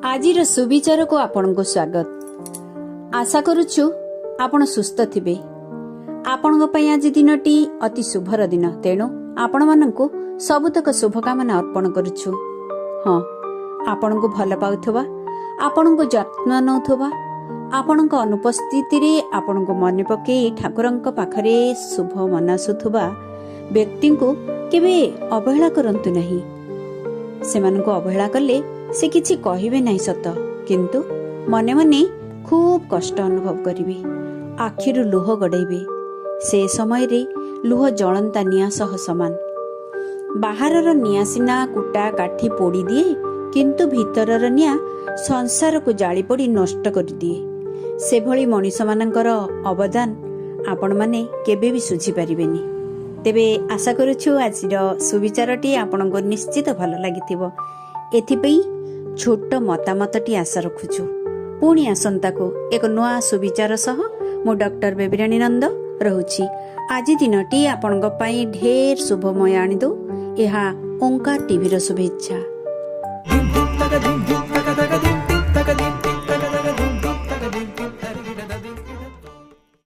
आजिर सुविचार को आपण को स्वागत। आशा करुछु आपण सुस्थ थिबे। आपण पई आज दिनटी अति शुभर दिन, तेणु आपण माननकु सबुतक शुभकामना अर्पण करुछु। हाँ, आपण को भल पाउथबा, आपण को जत्न नउथबा, आपण को अनुपस्थिति रे आपण को मन पके ठाकुरंक पाखरे शुभ मनासुथबा व्यक्ति को केबे अवहेला करंतु नहीं। सेमानंको अवहेला कले से किछि कहिबे नहीं सत, किंतु मने मने खूब कष्ट अनुभव करिवे, आखिरु लुह गड़ेबे। से समय रे लुह जळंता निया सह समान। बाहरर निया सिना कुटा काठी पोड़ी दिए, किंतु भीतरर निया संसार को जाली पड़ी नष्ट कर दिए। से भली मनीष मानकर अवदान आपण माने केबे भी सुझी पारिबेनी। तेबे आशा करुछु आजिर सुविचारटी आपण को निश्चित भल लागिथिबो। एथिपई छोट मतामतटी आशा रखुछु। पुणी आसंता को एक नुआ सुविचार सह मु डॉक्टर बेबीराणी नंद रहुछि। आज दिनटी आपण पई ढेर शुभमय आनी दो। यह ओंकार टीवी रो शुभेच्छा।